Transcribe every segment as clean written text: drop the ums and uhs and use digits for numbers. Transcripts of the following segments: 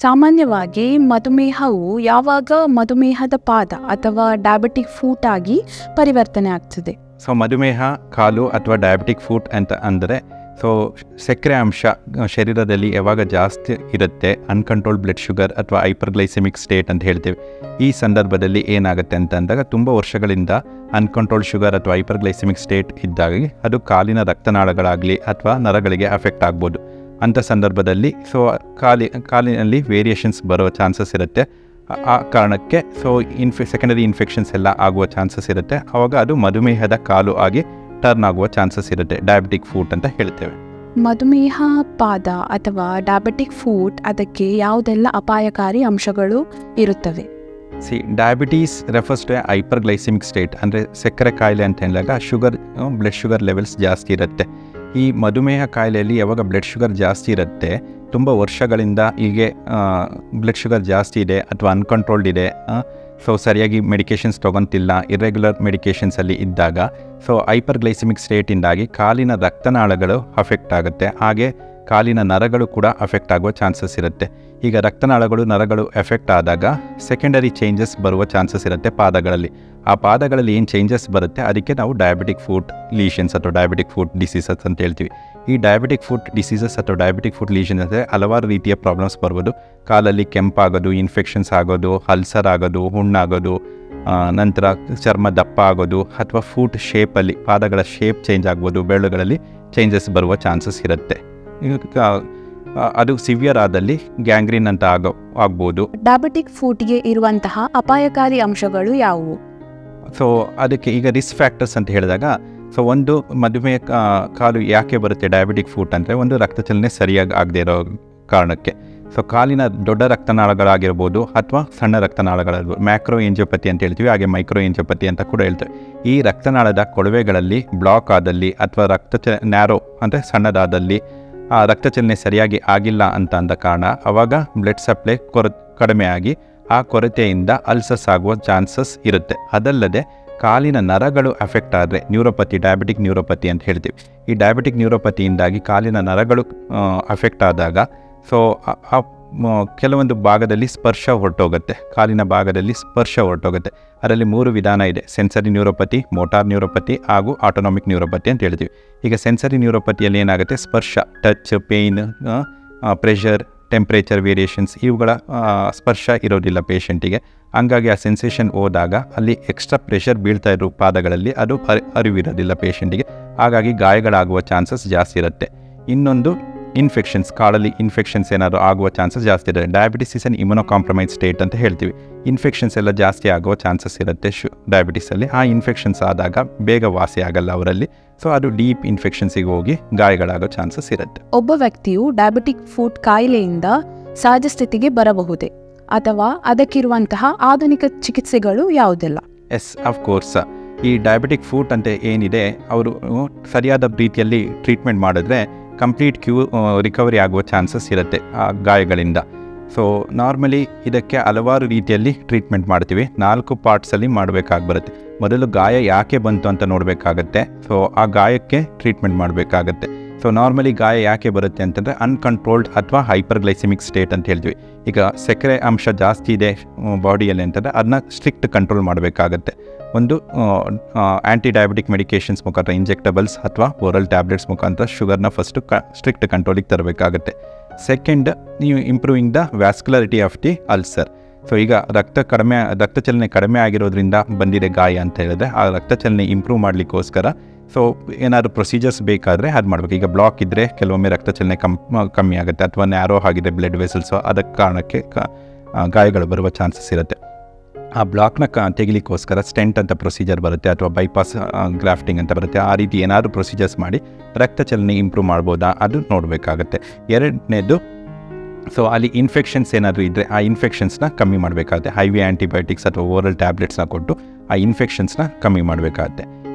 ಸಾಮಾನ್ಯವಾಗಿ ಮಧುಮೇಹವು ಯಾವಾಗ ಮಧುಮೇಹದ ಪಾದ ಅಥವಾ ಡಯಾಬಿಟಿಕ್ ಫೂಟ್ ಆಗಿ ಪರಿವರ್ತನೆ ಆಗ್ತದೆ? ಸೊ ಮಧುಮೇಹ ಕಾಲು ಅಥವಾ ಡಯಾಬಿಟಿಕ್ ಫೂಟ್ ಅಂತ ಅಂದರೆ ಸಕ್ಕರೆ ಅಂಶ ಶರೀರದಲ್ಲಿ ಯಾವಾಗ ಜಾಸ್ತಿ ಇರುತ್ತೆ, ಅನ್ಕಂಟ್ರೋಲ್ಡ್ ಬ್ಲಡ್ ಶುಗರ್ ಅಥವಾ ಹೈಪರ್ಗ್ಲೈಸೆಮಿಕ್ ಸ್ಟೇಟ್ ಅಂತ ಹೇಳ್ತೇವೆ. ಈ ಸಂದರ್ಭದಲ್ಲಿ ಏನಾಗುತ್ತೆ ಅಂತ ಅಂದಾಗ ತುಂಬ ವರ್ಷಗಳಿಂದ ಅನ್ಕಂಟ್ರೋಲ್ಡ್ ಶುಗರ್ ಅಥವಾ ಹೈಪರ್ಗ್ಲೈಸೆಮಿಕ್ ಸ್ಟೇಟ್ ಇದ್ದಾಗ ಅದು ಕಾಲಿನ ರಕ್ತನಾಳಗಳಾಗಲಿ ಅಥವಾ ನರಗಳಿಗೆ ಅಫೆಕ್ಟ್ ಆಗ್ಬೋದು. ಅಂಥ ಸಂದರ್ಭದಲ್ಲಿ ಕಾಲಿನಲ್ಲಿ ವೇರಿಯೇಷನ್ಸ್ ಬರೋ ಚಾನ್ಸಸ್ ಇರುತ್ತೆ. ಆ ಕಾರಣಕ್ಕೆ ಸೆಕೆಂಡರಿ ಇನ್ಫೆಕ್ಷನ್ಸ್ ಎಲ್ಲ ಆಗುವ ಚಾನ್ಸಸ್ ಇರುತ್ತೆ. ಆವಾಗ ಅದು ಮಧುಮೇಹದ ಕಾಲು ಆಗಿ ಟರ್ನ್ ಆಗುವ ಚಾನ್ಸಸ್ ಇರುತ್ತೆ, ಡಯಾಬಿಟಿಕ್ ಫೂಟ್ ಅಂತ ಹೇಳ್ತೇವೆ. ಮಧುಮೇಹ ಪಾದ ಅಥವಾ ಡಯಾಬಿಟಿಕ್ ಫೂಟ್, ಅದಕ್ಕೆ ಯಾವುದೆಲ್ಲ ಅಪಾಯಕಾರಿ ಅಂಶಗಳು ಇರುತ್ತವೆ? ಡಯಾಬಿಟೀಸ್ ರೆಫರ್ಸ್ ಟು ಹೈಪರ್ಗ್ಲೈಸೆಮಿಕ್ ಸ್ಟೇಟ್, ಅಂದರೆ ಸಕ್ಕರೆ ಕಾಯಿಲೆ ಅಂತ ಹೇಳಿದಾಗ ಬ್ಲಡ್ ಶುಗರ್ ಲೆವೆಲ್ಸ್ ಜಾಸ್ತಿ ಇರುತ್ತೆ. ಈ ಮಧುಮೇಹ ಕಾಯಿಲೆಯಲ್ಲಿ ಯಾವಾಗ ಬ್ಲಡ್ ಶುಗರ್ ಜಾಸ್ತಿ ಇರುತ್ತೆ, ತುಂಬ ವರ್ಷಗಳಿಂದ ಹೀಗೆ ಬ್ಲಡ್ ಶುಗರ್ ಜಾಸ್ತಿ ಇದೆ ಅಥವಾ ಅನ್ಕಂಟ್ರೋಲ್ಡ್ ಇದೆ, ಸರಿಯಾಗಿ ಮೆಡಿಕೇಷನ್ಸ್ ತೊಗೊತಿಲ್ಲ, ಇರ್ರೆಗ್ಯುಲರ್ ಮೆಡಿಕೇಷನ್ಸಲ್ಲಿ ಇದ್ದಾಗ ಹೈಪರ್ಗ್ಲೈಸೆಮಿಕ್ ಸ್ಟೇಟಿಂದಾಗಿ ಕಾಲಿನ ರಕ್ತನಾಳಗಳು ಅಫೆಕ್ಟ್ ಆಗುತ್ತೆ. ಹಾಗೆ ಕಾಲಿನ ನರಗಳು ಕೂಡ ಅಫೆಕ್ಟ್ ಆಗುವ ಚಾನ್ಸಸ್ ಇರುತ್ತೆ. ಈಗ ರಕ್ತನಾಳಗಳು ನರಗಳು ಎಫೆಕ್ಟ್ ಆದಾಗ ಸೆಕೆಂಡರಿ ಚೇಂಜಸ್ ಬರುವ ಚಾನ್ಸಸ್ ಇರುತ್ತೆ ಪಾದಗಳಲ್ಲಿ. ಆ ಪಾದಗಳಲ್ಲಿ ಏನು ಚೇಂಜಸ್ ಬರುತ್ತೆ ಅದಕ್ಕೆ ನಾವು ಡಯಾಬಿಟಿಕ್ ಫೂಟ್ ಲೀಷನ್ಸ್ ಅಥವಾ ಡಯಾಬಿಟಿಕ್ ಫೂಟ್ ಡಿಸೀಸಸ್ ಅಂತ ಹೇಳ್ತೀವಿ. ಈ ಡಯಾಬಿಟಿಕ್ ಫೂಟ್ ಡಿಸೀಸಸ್ ಅಥವಾ ಡಯಾಬಿಟಿಕ್ ಫೂಟ್ ಲೀಷನ್ ಅಂದರೆ ಹಲವಾರು ರೀತಿಯ ಪ್ರಾಬ್ಲಮ್ಸ್ ಬರ್ಬೋದು. ಕಾಲಲ್ಲಿ ಕೆಂಪಾಗೋದು, ಇನ್ಫೆಕ್ಷನ್ಸ್ ಆಗೋದು, ಅಲ್ಸರ್ ಆಗೋದು, ಹುಣ್ಣಾಗೋದು, ನಂತರ ಚರ್ಮ ದಪ್ಪ ಆಗೋದು, ಅಥವಾ ಫೂಟ್ ಶೇಪಲ್ಲಿ ಪಾದಗಳ ಶೇಪ್ ಚೇಂಜ್ ಆಗ್ಬೋದು, ಬೆರಳುಗಳಲ್ಲಿ ಚೇಂಜಸ್ ಬರುವ ಚಾನ್ಸಸ್ ಇರುತ್ತೆ. ಅದು ಸಿವಿಯರ್ ಆದಲ್ಲಿ ಗ್ಯಾಂಗ್ರೀನ್ ಅಂತ ಆಗ್ಬೋದು. ಡಯಾಬಿಟಿಕ್ ಫೂಟ್ಗೆ ಇರುವಂತಹ ಅಪಾಯಕಾರಿ ಅಂಶಗಳು ಯಾವುವು? ಅದಕ್ಕೆ ಈಗ ರಿಸ್ಕ್ ಫ್ಯಾಕ್ಟರ್ಸ್ ಅಂತ ಹೇಳಿದಾಗ ಒಂದು ಮಧುಮೇಹ ಕಾಲು ಯಾಕೆ ಬರುತ್ತೆ ಡಯಾಬಿಟಿಕ್ ಫೂಟ್ ಅಂದರೆ, ಒಂದು ರಕ್ತಚಲನೆ ಸರಿಯಾಗಿ ಆಗದೆ ಇರೋ ಕಾರಣಕ್ಕೆ. ಕಾಲಿನ ದೊಡ್ಡ ರಕ್ತನಾಳಗಳಾಗಿರ್ಬೋದು ಅಥವಾ ಸಣ್ಣ ರಕ್ತನಾಳಗಳಾಗಿರ್ಬೋದು, ಮ್ಯಾಕ್ರೋ ಎಂಜಿಯೋಪತಿ ಅಂತ ಹೇಳ್ತೀವಿ, ಹಾಗೆ ಮೈಕ್ರೋ ಎಂಜಿಯೋಪತಿ ಅಂತ ಕೂಡ ಹೇಳ್ತೇವೆ. ಈ ರಕ್ತನಾಳದ ಕೊಳವೆಗಳಲ್ಲಿ ಬ್ಲಾಕ್ ಆದಲ್ಲಿ ಅಥವಾ ನ್ಯಾರೋ ಅಂದರೆ ಸಣ್ಣದಾದಲ್ಲಿ ಆ ರಕ್ತಚಲನೆ ಸರಿಯಾಗಿ ಆಗಿಲ್ಲ ಅಂತ ಅಂದ ಕಾರಣ ಆವಾಗ ಬ್ಲಡ್ ಸಪ್ಲೈ ಕಡಿಮೆ ಆಗಿ ಆ ಕೊರತೆಯಿಂದ ಅಲ್ಸರ್ಸ್ ಆಗುವ ಚಾನ್ಸಸ್ ಇರುತ್ತೆ. ಅದಲ್ಲದೆ ಕಾಲಿನ ನರಗಳು ಅಫೆಕ್ಟ್ ಆದರೆ ನ್ಯೂರೋಪತಿ, ಡಯಾಬಿಟಿಕ್ ನ್ಯೂರೋಪತಿ ಅಂತ ಹೇಳ್ತೀವಿ. ಈ ಡಯಾಬಿಟಿಕ್ ನ್ಯೂರೋಪತಿಯಿಂದಾಗಿ ಕಾಲಿನ ನರಗಳು ಅಫೆಕ್ಟ್ ಆದಾಗ ಕೆಲವೊಂದು ಭಾಗದಲ್ಲಿ ಸ್ಪರ್ಶ ಹೊರಟೋಗುತ್ತೆ, ಕಾಲಿನ ಭಾಗದಲ್ಲಿ ಸ್ಪರ್ಶ ಹೊರಟೋಗುತ್ತೆ. ಅದರಲ್ಲಿ 3 ವಿಧಾನ ಇದೆ: ಸೆನ್ಸರಿ ನ್ಯೂರೋಪತಿ, ಮೋಟಾರ್ ನ್ಯೂರೋಪತಿ ಹಾಗೂ ಆಟೋನಾಮಿಕ್ ನ್ಯೂರೋಪತಿ ಅಂತ ಹೇಳ್ತೀವಿ. ಈಗ ಸೆನ್ಸರಿ ನ್ಯೂರೋಪತಿಯಲ್ಲಿ ಏನಾಗುತ್ತೆ, ಸ್ಪರ್ಶ, touch, pain, pressure, temperature variations ಇವುಗಳ ಸ್ಪರ್ಶ ಇರೋದಿಲ್ಲ ಪೇಷಂಟಿಗೆ. ಹಂಗಾಗಿ ಆ ಸೆನ್ಸೇಷನ್ ಹೋದಾಗ ಅಲ್ಲಿ ಎಕ್ಸ್ಟ್ರಾ ಪ್ರೆಷರ್ ಬೀಳ್ತಾ ಇರೋ ಪಾದಗಳಲ್ಲಿ ಅದು ಅರಿವಿರೋದಿಲ್ಲ ಪೇಷಂಟಿಗೆ. ಹಾಗಾಗಿ ಗಾಯಗಳಾಗುವ ಚಾನ್ಸಸ್ ಜಾಸ್ತಿ ಇರುತ್ತೆ. ಇನ್ನೊಂದು ಇನ್ಫೆಕ್ಷನ್ಸ್, ಕಾಲಲ್ಲಿ ಇನ್ಫೆಕ್ಷನ್ಸ್ ಏನಾದರೂ ಆಗುವ ಚಾನ್ಸಸ್ ಜಾಸ್ತಿ ಇರುತ್ತೆ. Diabetes is an immuno compromise state ಅಂತ ಹೇಳ್ತೀವಿ. ಇನ್ಫೆಕ್ಷನ್ಸ್ ಎಲ್ಲ ಜಾಸ್ತಿ ಆಗುವ ಚಾನ್ಸಸ್ ಇರುತ್ತೆ ಡಯಾಬಿಟಿಸಲ್ಲಿ. ಆ ಇನ್ಫೆಕ್ಷನ್ಸ್ ಆದಾಗ ಬೇಗ ವಾಸಿ ಆಗಲ್ಲ ಅವರಲ್ಲಿ. ಅದು ಡೀಪ್ ಇನ್ಫೆಕ್ಷನ್ಸಿಗೆ ಹೋಗಿ ಗಾಯಗಳಾಗೋ ಚಾನ್ಸಸ್ ಇರುತ್ತೆ. ಒಬ್ಬ ವ್ಯಕ್ತಿಯು ಡಯಾಬಿಟಿಕ್ ಫೂಟ್ ಕಾಯಿಲೆಯಿಂದ ಸಹಜ ಸ್ಥಿತಿಗೆ ಬರಬಹುದೇ, ಅಥವಾ ಅದಕ್ಕಿರುವಂತಹ ಆಧುನಿಕ ಚಿಕಿತ್ಸೆಗಳು ಯಾವುದೆಲ್ಲ? Yes, of course. ಈ ಡಯಾಬಿಟಿಕ್ ಫೂಟ್ ಅಂತ ಏನಿದೆ, ಅವರು ಸರಿಯಾದ ರೀತಿಯಲ್ಲಿ ಟ್ರೀಟ್ಮೆಂಟ್ ಮಾಡಿದ್ರೆ ಕಂಪ್ಲೀಟ್ ರಿಕವರಿ ಆಗುವ ಚಾನ್ಸಸ್ ಇರುತ್ತೆ ಆ ಗಾಯಗಳಿಂದ. ನಾರ್ಮಲಿ ಇದಕ್ಕೆ ಹಲವಾರು ರೀತಿಯಲ್ಲಿ ಟ್ರೀಟ್ಮೆಂಟ್ ಮಾಡ್ತೀವಿ. 4 ಪಾರ್ಟ್ಸಲ್ಲಿ ಮಾಡಬೇಕಾಗಿ ಬರುತ್ತೆ. ಮೊದಲು ಗಾಯ ಯಾಕೆ ಬಂತು ಅಂತ ನೋಡಬೇಕಾಗತ್ತೆ. ಆ ಗಾಯಕ್ಕೆ ಟ್ರೀಟ್ಮೆಂಟ್ ಮಾಡಬೇಕಾಗತ್ತೆ. ನಾರ್ಮಲಿ ಗಾಯ ಯಾಕೆ ಬರುತ್ತೆ ಅಂತಂದರೆ ಅನ್ಕಂಟ್ರೋಲ್ಡ್ ಅಥವಾ ಹೈಪರ್ಗ್ಲೈಸೆಮಿಕ್ ಸ್ಟೇಟ್ ಅಂತ ಹೇಳ್ತೀವಿ. ಈಗ ಸಕ್ಕರೆ ಅಂಶ ಜಾಸ್ತಿ ಇದೆ ಬಾಡಿಯಲ್ಲಿ ಅಂತಂದರೆ ಅದನ್ನ ಸ್ಟ್ರಿಕ್ಟ್ ಕಂಟ್ರೋಲ್ ಮಾಡಬೇಕಾಗತ್ತೆ. ಒಂದು ಆ್ಯಂಟಿ ಡಯಾಬಿಟಿಕ್ ಮೆಡಿಕೇಷನ್ಸ್ ಮುಖಾಂತರ, ಇಂಜೆಕ್ಟಬಲ್ಸ್ ಅಥವಾ ಓರಲ್ ಟ್ಯಾಬ್ಲೆಟ್ಸ್ ಮುಖಾಂತರ ಶುಗರ್ನ ಫಸ್ಟು ಸ್ಟ್ರಿಕ್ಟ್ ಕಂಟ್ರೋಲಿಗೆ ತರಬೇಕಾಗುತ್ತೆ. ಸೆಕೆಂಡ್, ನೀವು improving the vascularity of the ulcer. ಈಗ ರಕ್ತಚಲನೆ ಕಡಿಮೆ ಆಗಿರೋದ್ರಿಂದ ಬಂದಿದೆ ಗಾಯ ಅಂತ ಹೇಳಿದ್ರೆ ಆ ರಕ್ತಚಲನೆ ಇಂಪ್ರೂವ್ ಮಾಡಲಿಕ್ಕೋಸ್ಕರ ಏನಾದರೂ ಪ್ರೊಸೀಜರ್ಸ್ ಬೇಕಾದರೆ ಅದು ಮಾಡಬೇಕು. ಈಗ ಬ್ಲಾಕ್ ಇದ್ದರೆ ಕೆಲವೊಮ್ಮೆ ರಕ್ತಚಲನೆ ಕಮ್ಮಿ ಆಗುತ್ತೆ, ಅಥವಾ ನ್ಯಾರೋ ಆಗಿದೆ ಬ್ಲಡ್ ವೆಸಲ್ಸು, ಅದಕ್ಕೆ ಕಾರಣಕ್ಕೆ ಗಾಯಗಳು ಬರುವ ಚಾನ್ಸಸ್ ಇರುತ್ತೆ. ಆ ಬ್ಲಾಕ್ನ ತೆಗಿಲಿಕ್ಕೋಸ್ಕರ ಸ್ಟೆಂಟ್ ಅಂತ ಪ್ರೊಸೀಜರ್ ಬರುತ್ತೆ, ಅಥವಾ ಬೈಪಾಸ್ ಗ್ರಾಫ್ಟಿಂಗ್ ಅಂತ ಬರುತ್ತೆ. ಆ ರೀತಿ ಏನಾದರೂ ಪ್ರೊಸೀಜರ್ಸ್ ಮಾಡಿ ರಕ್ತಚಲನೆ ಇಂಪ್ರೂವ್ ಮಾಡ್ಬೋದಾ ಅದು ನೋಡಬೇಕಾಗತ್ತೆ. ಎರಡನೇದು, ಅಲ್ಲಿ ಇನ್ಫೆಕ್ಷನ್ಸ್ ಏನಾದರೂ ಇದ್ದರೆ ಆ ಇನ್ಫೆಕ್ಷನ್ಸ್ನ ಕಮ್ಮಿ ಮಾಡಬೇಕಾಗುತ್ತೆ. ಐವಿ ಆ್ಯಂಟಿಬಯೋಟಿಕ್ಸ್ ಅಥವಾ ಓರಲ್ ಟ್ಯಾಬ್ಲೆಟ್ಸ್ನ ಕೊಟ್ಟು ಆ ಇನ್ಫೆಕ್ಷನ್ಸ್ನ ಕಮ್ಮಿ ಮಾಡಬೇಕಾಗತ್ತೆ.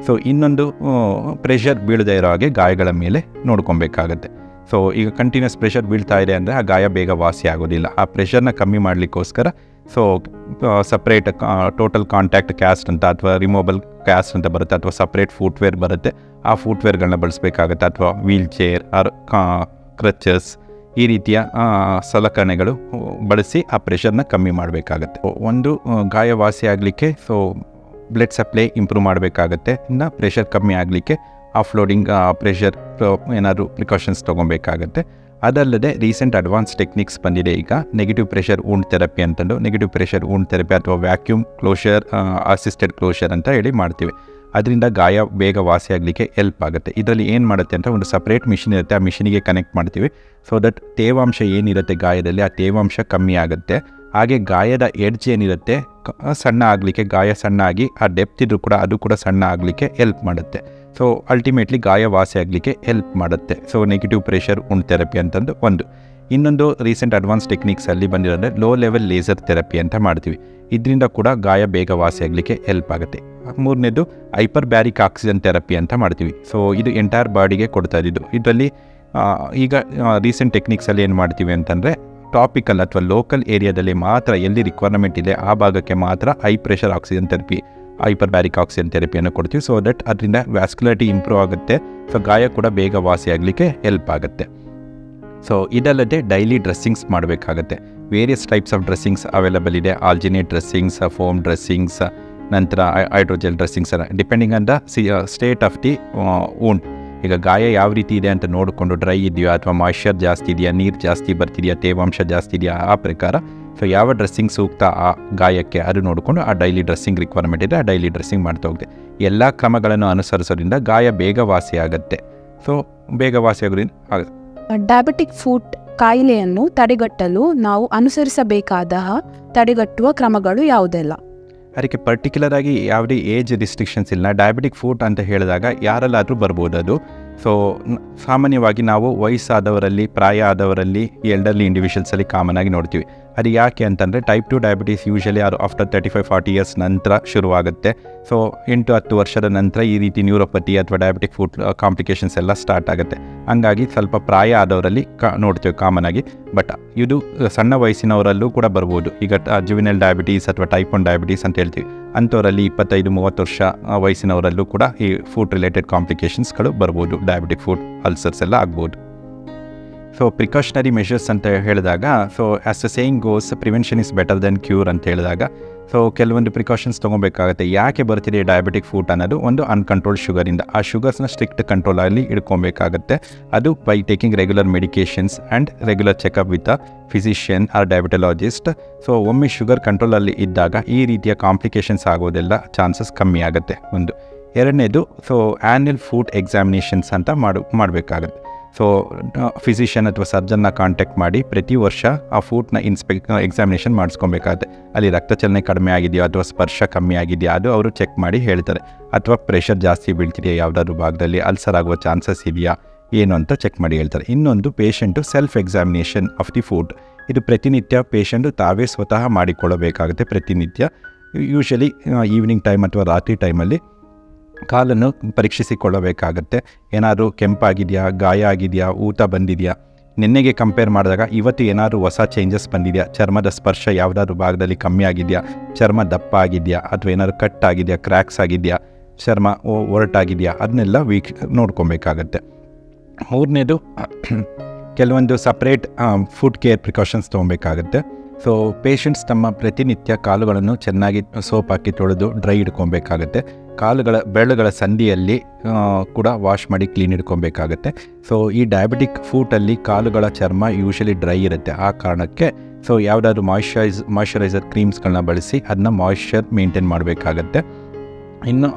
ಇನ್ನೊಂದು, ಪ್ರೆಷರ್ ಬೀಳದೇ ಇರೋ ಹಾಗೆ ಗಾಯಗಳ ಮೇಲೆ ನೋಡ್ಕೊಬೇಕಾಗತ್ತೆ. ಈಗ ಕಂಟಿನ್ಯೂಸ್ ಪ್ರೆಷರ್ ಬೀಳ್ತಾ ಇದೆ ಅಂದರೆ ಆ ಗಾಯ ಬೇಗ ವಾಸಿ ಆಗೋದಿಲ್ಲ. ಆ ಪ್ರೆಷರ್ನ ಕಮ್ಮಿ ಮಾಡಲಿಕ್ಕೋಸ್ಕರ ಸಪ್ರೇಟ್ ಟೋಟಲ್ ಕಾಂಟ್ಯಾಕ್ಟ್ ಕ್ಯಾಸ್ಟ್ ಅಂತ ಅಥವಾ ರಿಮೂವಬಲ್ ಕ್ಯಾಸ್ಟ್ ಅಂತ ಬರುತ್ತೆ, ಅಥವಾ ಸಪ್ರೇಟ್ ಫುಟ್ವೇರ್ ಬರುತ್ತೆ. ಆ ಫುಟ್ವೇರ್ಗಳನ್ನ ಬಳಸಬೇಕಾಗತ್ತೆ, ಅಥವಾ ವೀಲ್ ಚೇರ್ ಆರ್ ಕ್ರಚಸ್ ಈ ರೀತಿಯ ಸಲಕರಣೆಗಳು ಬಳಸಿ ಆ ಪ್ರೆಷರ್ನ ಕಮ್ಮಿ ಮಾಡಬೇಕಾಗತ್ತೆ. ಒಂದು ಗಾಯ ವಾಸಿ ಆಗಲಿಕ್ಕೆ ಸೊ ಬ್ಲಡ್ ಸಪ್ಲೈ ಇಂಪ್ರೂವ್ ಮಾಡಬೇಕಾಗತ್ತೆ. ಇನ್ನು ಪ್ರೆಷರ್ ಕಮ್ಮಿ ಆಗಲಿಕ್ಕೆ ಆಫ್ಲೋಡಿಂಗ್ ಪ್ರೆಷರ್ ಏನಾದರೂ ಪ್ರಿಕಾಷನ್ಸ್ ತೊಗೊಬೇಕಾಗತ್ತೆ. ಅದಲ್ಲದೆ ರೀಸೆಂಟ್ ಅಡ್ವಾನ್ಸ್ ಟೆಕ್ನಿಕ್ಸ್ ಬಂದಿದೆ ಈಗ, ನೆಗೆಟಿವ್ ಪ್ರೆಷರ್ ವೂಂಡ್ ಥೆರಪಿ ಅಂತಂದು. ನೆಗೆಟಿವ್ ಪ್ರೆಷರ್ ವೂಂಡ್ ಥೆರಪಿ ಅಥವಾ ವ್ಯಾಕ್ಯೂಮ್ ಕ್ಲೋಷರ್ ಅಸಿಸ್ಟೆಡ್ ಕ್ಲೋಷರ್ ಅಂತ ಹೇಳಿ ಮಾಡ್ತೀವಿ. ಅದರಿಂದ ಗಾಯ ಬೇಗ ವಾಸಿ ಆಗಲಿಕ್ಕೆ ಹೆಲ್ಪ್ ಆಗುತ್ತೆ. ಇದರಲ್ಲಿ ಏನು ಮಾಡುತ್ತೆ ಅಂತ ಒಂದು ಸಪ್ರೇಟ್ ಮಿಷಿನ್ ಇರುತ್ತೆ, ಆ ಮಿಷಿನಿಗೆ ಕನೆಕ್ಟ್ ಮಾಡ್ತೀವಿ. ಸೊ ದಟ್ ತೇವಾಂಶ ಏನಿರುತ್ತೆ ಗಾಯದಲ್ಲಿ ಆ ತೇವಾಂಶ ಕಮ್ಮಿ ಆಗುತ್ತೆ. ಹಾಗೆ ಗಾಯದ ಎಡ್ಜ್ ಏನಿರುತ್ತೆ ಸಣ್ಣ ಆಗಲಿಕ್ಕೆ, ಗಾಯ ಸಣ್ಣ ಆಗಿ ಆ ಡೆಪ್ತ್ ಇದ್ರೂ ಕೂಡ ಅದು ಕೂಡ ಸಣ್ಣ ಆಗಲಿಕ್ಕೆ ಹೆಲ್ಪ್ ಮಾಡುತ್ತೆ. ಸೊ ಅಲ್ಟಿಮೇಟ್ಲಿ ಗಾಯ ವಾಸಿ ಆಗಲಿಕ್ಕೆ ಹೆಲ್ಪ್ ಮಾಡುತ್ತೆ. So negative pressure wound therapy ಅಂತಂದು ಒಂದು. ಇನ್ನೊಂದು ರೀಸೆಂಟ್ ಅಡ್ವಾನ್ಸ್ ಟೆಕ್ನಿಕ್ಸಲ್ಲಿ ಬಂದಿರೋದ್ರೆ ಲೋ ಲೆವೆಲ್ ಲೇಸರ್ ಥೆರಪಿ ಅಂತ ಮಾಡ್ತೀವಿ. ಇದರಿಂದ ಕೂಡ ಗಾಯ ಬೇಗ ವಾಸಿ ಆಗಲಿಕ್ಕೆ ಹೆಲ್ಪ್ ಆಗುತ್ತೆ. ಮೂರನೇದು ಹೈಪರ್ ಬ್ಯಾರಿಕ್ ಆಕ್ಸಿಜನ್ ಥೆರಪಿ ಅಂತ ಮಾಡ್ತೀವಿ. ಸೊ ಇದು ಎಂಟೈರ್ ಬಾಡಿಗೆ ಕೊಡ್ತಾ ಇದ್ದಿದ್ದು. ಇದರಲ್ಲಿ ಈಗ ರೀಸೆಂಟ್ ಟೆಕ್ನಿಕ್ಸಲ್ಲಿ ಏನು ಮಾಡ್ತೀವಿ ಅಂತಂದರೆ ಟಾಪಿಕಲ್ ಅಥವಾ ಲೋಕಲ್ ಏರಿಯಾದಲ್ಲಿ ಮಾತ್ರ ಎಲ್ಲಿ ರಿಕ್ವೈರ್ಮೆಂಟ್ ಇದೆ ಆ ಭಾಗಕ್ಕೆ ಮಾತ್ರ high pressure oxygen therapy, hyperbaric oxygen ಥೆರಪಿಯನ್ನು ಕೊಡ್ತೀವಿ. ಸೊ ದಟ್ ಅದರಿಂದ ವ್ಯಾಸ್ಕ್ಯುಲಾರಿಟಿ ಇಂಪ್ರೂವ್ ಆಗುತ್ತೆ. ಸೊ ಗಾಯ ಕೂಡ ಬೇಗ ವಾಸಿ ಆಗಲಿಕ್ಕೆ ಹೆಲ್ಪ್ ಆಗುತ್ತೆ. ಸೊ ಇದಲ್ಲದೆ ಡೈಲಿ ಡ್ರೆಸ್ಸಿಂಗ್ಸ್ ಮಾಡಬೇಕಾಗತ್ತೆ. Various types of dressings available ಇದೆ. ಆಲ್ಜಿನೇಟ್ ಡ್ರೆಸ್ಸಿಂಗ್ಸ್, ಫೋಮ್ ಡ್ರೆಸ್ಸಿಂಗ್ಸ್, ನಂತರ ಹೈಡ್ರೋಜೆಲ್ ಡ್ರೆಸ್ಸಿಂಗ್ಸ್ ಎಲ್ಲ depending on the state of the wound. ಈಗ ಗಾಯ ಯಾವ ರೀತಿ ಇದೆ ಅಂತ ನೋಡಿಕೊಂಡು ಡ್ರೈ ಇದೆಯಾ ಅಥವಾ ಮಾಯ್ಶ್ಚರ್ ಜಾಸ್ತಿ ಇದೆಯಾ, ನೀರು ಜಾಸ್ತಿ ಬರ್ತಿದೆಯಾ, ತೇವಾಂಶ ಜಾಸ್ತಿ ಇದೆಯಾ, ಆ ಪ್ರಕಾರ ಸೊ ಯಾವ ಡ್ರೆಸ್ಸಿಂಗ್ ಸೂಕ್ತ ಆ ಗಾಯಕ್ಕೆ ಅದು ನೋಡಿಕೊಂಡು ಆ ಡೈಲಿ ಡ್ರೆಸ್ಸಿಂಗ್ ರಿಕ್ವೈರ್ಮೆಂಟ್ ಇದೆ ಆ ಡೈಲಿ ಡ್ರೆಸ್ಸಿಂಗ್ ಮಾಡ್ತಾ ಹೋಗುತ್ತೆ. ಎಲ್ಲ ಕ್ರಮಗಳನ್ನು ಅನುಸರಿಸೋದ್ರಿಂದ ಗಾಯ ಬೇಗ ವಾಸಿ ಆಗುತ್ತೆ. ಸೊ ಬೇಗ ವಾಸಿ ಆಗೋದ್ರಿಂದ ಆಗುತ್ತೆ. ಡಯಾಬಿಟಿಕ್ ಫುಟ್ ಕಾಯಿಲೆಯನ್ನು ತಡೆಗಟ್ಟಲು ನಾವು ಅನುಸರಿಸಬೇಕಾದ ತಡೆಗಟ್ಟುವ ಕ್ರಮಗಳು ಯಾವುದೆಲ್ಲ? ಅದಕ್ಕೆ ಪರ್ಟಿಕ್ಯುಲರ್ ಆಗಿ ಯಾವುದೇ ಏಜ್ ರಿಸ್ಟ್ರಿಕ್ಷನ್ಸ್ ಇಲ್ಲ. ಡಯಾಬಿಟಿಕ್ ಫುಟ್ ಅಂತ ಹೇಳಿದಾಗ ಯಾರಲ್ಲಾದರೂ ಬರ್ಬೋದು ಅದು. ಸೊ ಸಾಮಾನ್ಯವಾಗಿ ನಾವು ವಯಸ್ಸಾದವರಲ್ಲಿ, ಪ್ರಾಯ ಆದವರಲ್ಲಿ, ಎಲ್ಡರ್ಲಿ ಇಂಡಿವಿಜುವಲ್ಸಲ್ಲಿ ಕಾಮನ್ ಆಗಿ ನೋಡ್ತೀವಿ. ಅದು ಯಾಕೆ ಅಂತಂದರೆ ಟೈಪ್ 2 ಡಯಾಬಿಟೀಸ್ ಯೂಶಲಿ ಅದು ಆಫ್ಟರ್ 35-40 ಇಯರ್ಸ್ ನಂತರ ಶುರುವಾಗುತ್ತೆ. ಸೊ 8-10 ವರ್ಷದ ನಂತರ ಈ ರೀತಿ ನ್ಯೂರೋಪತಿ ಅಥವಾ ಡಯಾಬಿಟಿಕ್ ಫುಟ್ ಕಾಂಪ್ಲಿಕೇಶನ್ಸ್ ಎಲ್ಲ ಸ್ಟಾರ್ಟ್ ಆಗುತ್ತೆ. ಹಂಗಾಗಿ ಸ್ವಲ್ಪ ಪ್ರಾಯ ಆದವರಲ್ಲಿ ನೋಡ್ತೀವಿ ಕಾಮನ್ ಆಗಿ. ಬಟ್ ಇದು ಸಣ್ಣ ವಯಸ್ಸಿನವರಲ್ಲೂ ಕೂಡ ಬರ್ಬೋದು. ಈಗ ಜುವಿನಲ್ ಡಯಾಬಿಟೀಸ್ ಅಥವಾ ಟೈಪ್ 1 ಡಯಾಬಿಟೀಸ್ ಅಂತ ಹೇಳ್ತೀವಿ. ಅಂಥವರಲ್ಲಿ 25-30 ವರ್ಷ ವಯಸ್ಸಿನವರಲ್ಲೂ ಕೂಡ ಈ ಫುಡ್ ರಿಲೇಟೆಡ್ ಕಾಂಪ್ಲಿಕೇಶನ್ಸ್ಗಳು ಬರ್ಬೋದು. ಡಯಾಬಿಟಿಕ್ ಫುಡ್ ಅಲ್ಸರ್ಸ್ ಎಲ್ಲ ಆಗ್ಬೋದು. ಸೊ ಪ್ರಿಕಾಷನರಿ ಮೆಷರ್ಸ್ ಅಂತ ಹೇಳಿದಾಗ, so as a saying goes prevention is better then cure ಅಂತ ಹೇಳಿದಾಗ, ಸೊ ಕೆಲವೊಂದು ಪ್ರಿಕಾಷನ್ಸ್ ತೊಗೊಬೇಕಾಗುತ್ತೆ. ಯಾಕೆ ಬರ್ತಿದೆ ಡಯಾಬಿಟಿಕ್ ಫುಟ್ ಅನ್ನೋದು ಒಂದು ಅನ್ಕಂಟ್ರೋಲ್ಡ್ ಶುಗರಿಂದ. ಆ ಶುಗರ್ಸ್ನ ಸ್ಟ್ರಿಕ್ಟ್ ಕಂಟ್ರೋಲಲ್ಲಿ ಇಟ್ಕೊಬೇಕಾಗುತ್ತೆ. ಅದು by taking regular medications and regular checkup with a physician or diabetologist. So ಒಮ್ಮೆ ಶುಗರ್ ಕಂಟ್ರೋಲಲ್ಲಿ ಇದ್ದಾಗ ಈ ರೀತಿಯ ಕಾಂಪ್ಲಿಕೇಶನ್ಸ್ ಆಗೋದೆಲ್ಲ ಚಾನ್ಸಸ್ ಕಮ್ಮಿ ಆಗುತ್ತೆ. ಒಂದು. ಎರಡನೇದು, ಸೊ ಆ್ಯನ್ಯಲ್ ಫುಡ್ ಎಕ್ಸಾಮಿನೇಷನ್ಸ್ ಅಂತ ಮಾಡಬೇಕಾಗುತ್ತೆ. ಸೊ ಫಿಸಿಷಿಯನ್ ಅಥವಾ ಸರ್ಜನ್ನ ಕಾಂಟ್ಯಾಕ್ಟ್ ಮಾಡಿ ಪ್ರತಿ ವರ್ಷ ಆ ಫುಡ್ನ ಎಕ್ಸಾಮಿನೇಷನ್ ಮಾಡಿಸ್ಕೊಬೇಕಾಗುತ್ತೆ. ಅಲ್ಲಿ ರಕ್ತ ಚಲನೆ ಕಡಿಮೆ ಆಗಿದೆಯಾ ಅಥವಾ ಸ್ಪರ್ಶ ಕಮ್ಮಿ ಆಗಿದೆಯಾ ಅದು ಅವರು ಚೆಕ್ ಮಾಡಿ ಹೇಳ್ತಾರೆ. ಅಥವಾ ಪ್ರೆಷರ್ ಜಾಸ್ತಿ ಬೀಳ್ತಿದೆಯಾ ಯಾವುದಾದ್ರೂ ಭಾಗದಲ್ಲಿ, ಅಲ್ಸರ್ ಆಗುವ ಚಾನ್ಸಸ್ ಇದೆಯಾ ಏನು ಅಂತ ಚೆಕ್ ಮಾಡಿ ಹೇಳ್ತಾರೆ. ಇನ್ನೊಂದು patient self examination of the food. ಇದು ಪ್ರತಿನಿತ್ಯ ಪೇಷಂಟು ತಾವೇ ಸ್ವತಃ ಮಾಡಿಕೊಳ್ಳಬೇಕಾಗುತ್ತೆ. ಪ್ರತಿನಿತ್ಯ ಯೂಶಲಿ ಈವ್ನಿಂಗ್ ಟೈಮ್ ಅಥವಾ ರಾತ್ರಿ ಟೈಮಲ್ಲಿ ಕಾಲನ್ನು ಪರೀಕ್ಷಿಸಿಕೊಳ್ಳಬೇಕಾಗತ್ತೆ. ಏನಾದರೂ ಕೆಂಪಾಗಿದೆಯಾ, ಗಾಯ ಆಗಿದೆಯಾ, ಊತ ಬಂದಿದೆಯಾ, ನಿನ್ನೆಗೆ ಕಂಪೇರ್ ಮಾಡಿದಾಗ ಇವತ್ತು ಏನಾದರೂ ಹೊಸ ಚೇಂಜಸ್ ಬಂದಿದೆಯಾ, ಚರ್ಮದ ಸ್ಪರ್ಶ ಯಾವುದಾದ್ರೂ ಭಾಗದಲ್ಲಿ ಕಮ್ಮಿ ಆಗಿದೆಯಾ, ಚರ್ಮ ದಪ್ಪ ಆಗಿದೆಯಾ ಅಥವಾ ಏನಾದರೂ ಕಟ್ ಆಗಿದೆಯಾ, ಕ್ರ್ಯಾಕ್ಸ್ ಆಗಿದೆಯಾ, ಚರ್ಮ ಒರಟಾಗಿದೆಯಾ, ಅದನ್ನೆಲ್ಲ ನೋಡ್ಕೊಬೇಕಾಗತ್ತೆ. ಮೂರನೇದು, ಕೆಲವೊಂದು ಸಪ್ರೇಟ್ ಫುಡ್ ಕೇರ್ ಪ್ರಿಕಾಷನ್ಸ್ ತೊಗೊಬೇಕಾಗುತ್ತೆ. ಸೊ ಪೇಷಂಟ್ಸ್ ತಮ್ಮ ಪ್ರತಿನಿತ್ಯ ಕಾಲುಗಳನ್ನು ಚೆನ್ನಾಗಿ ಸೋಪ್ ಹಾಕಿ ತೊಳೆದು ಡ್ರೈ ಇಟ್ಕೊಬೇಕಾಗತ್ತೆ. ಬೆರಳುಗಳ ಸಂದಿಯಲ್ಲಿ ಕೂಡ ವಾಶ್ ಮಾಡಿ ಕ್ಲೀನ್ ಇಟ್ಕೊಬೇಕಾಗತ್ತೆ. ಸೊ ಈ ಡಯಾಬಿಟಿಕ್ ಫುಟಲ್ಲಿ ಕಾಲುಗಳ ಚರ್ಮ ಯೂಶಲಿ ಡ್ರೈ ಇರುತ್ತೆ. ಆ ಕಾರಣಕ್ಕೆ ಸೊ ಯಾವುದಾದ್ರೂ ಮಾಯ್ಶ್ಚರೈಸರ್ ಕ್ರೀಮ್ಸ್ಗಳನ್ನ ಬಳಸಿ ಅದನ್ನ ಮಾಯ್ಶ್ಚರ್ ಮೇಂಟೈನ್ ಮಾಡಬೇಕಾಗತ್ತೆ. ಇನ್ನು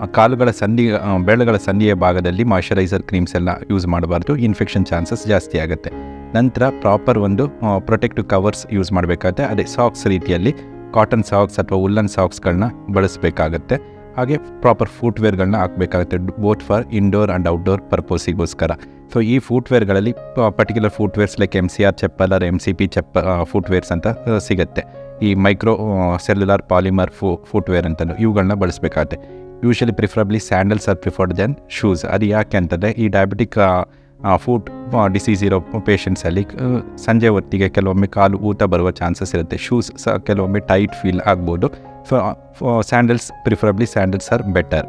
ಬೆರಳುಗಳ ಸಂದಿಯ ಭಾಗದಲ್ಲಿ ಮಾಯ್ಶ್ಚರೈಸರ್ ಕ್ರೀಮ್ಸ್ ಎಲ್ಲ ಯೂಸ್ ಮಾಡಬಾರ್ದು. ಇನ್ಫೆಕ್ಷನ್ ಚಾನ್ಸಸ್ ಜಾಸ್ತಿ ಆಗುತ್ತೆ. ನಂತರ ಪ್ರಾಪರ್ ಒಂದು ಪ್ರೊಟೆಕ್ಟಿವ್ ಕವರ್ಸ್ ಯೂಸ್ ಮಾಡಬೇಕಾಗುತ್ತೆ. ಅದೇ ಸಾಕ್ಸ್ ರೀತಿಯಲ್ಲಿ ಕಾಟನ್ ಸಾಕ್ಸ್ ಅಥವಾ ಉಲ್ಲನ್ ಸಾಕ್ಸ್ಗಳನ್ನ ಬಳಸಬೇಕಾಗತ್ತೆ. ಹಾಗೆ ಪ್ರಾಪರ್ ಫುಟ್ವೇರ್ಗಳನ್ನ ಹಾಕಬೇಕಾಗುತ್ತೆ, both for indoor and outdoor ಪರ್ಪೋಸಿಗೋಸ್ಕರ. ಸೊ ಈ ಫುಟ್ವೇರ್ಗಳಲ್ಲಿ particular footwears like MCR chappal or MCP footwears ಅಂತ ಸಿಗುತ್ತೆ. ಈ ಮೈಕ್ರೋ ಸೆಲ್ಯುಲಾರ್ ಪಾಲಿಮರ್ ಫುಟ್ವೇರ್ ಅಂತಲೂ ಇವುಗಳನ್ನ ಬಳಸಬೇಕಾಗುತ್ತೆ. Usually preferably sandals or preferred than shoes. ಅದು ಯಾಕೆ ಅಂತಂದರೆ ಈ ಡಯಾಬಿಟಿಕ್ ಫುಟ್ ಡಿಸೀಸ್ ಇರೋ ಪೇಷಂಟ್ಸಲ್ಲಿ ಸಂಜೆ ಹೊತ್ತಿಗೆ ಕೆಲವೊಮ್ಮೆ ಕಾಲು ಊತ ಬರುವ ಚಾನ್ಸಸ್ ಇರುತ್ತೆ. ಶೂಸ್ ಕೆಲವೊಮ್ಮೆ ಟೈಟ್ ಫೀಲ್ ಆಗ್ಬೋದು. So sandals preferably sandals are better.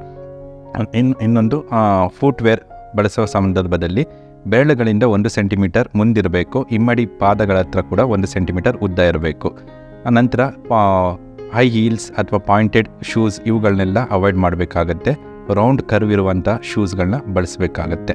ಇನ್ನೊಂದು ಫುಟ್ವೇರ್ ಬಳಸೋ ಸಂದರ್ಭದಲ್ಲಿ ಬೆರಳುಗಳಿಂದ 1 ಸೆಂಟಿಮೀಟರ್ ಮುಂದಿರಬೇಕು. ಇಮ್ಮಡಿ ಪಾದಗಳ ಹತ್ರ ಕೂಡ 1 ಸೆಂಟಿಮೀಟರ್ ಉದ್ದ ಇರಬೇಕು. ನಂತರ ಹೈ ಹೀಲ್ಸ್ ಅಥವಾ ಪಾಯಿಂಟೆಡ್ ಶೂಸ್ ಇವುಗಳನ್ನೆಲ್ಲ ಅವಾಯ್ಡ್ ಮಾಡಬೇಕಾಗತ್ತೆ. ರೌಂಡ್ ಕರ್ವ್ ಇರುವಂಥ ಶೂಸ್ಗಳನ್ನ ಬಳಸಬೇಕಾಗತ್ತೆ.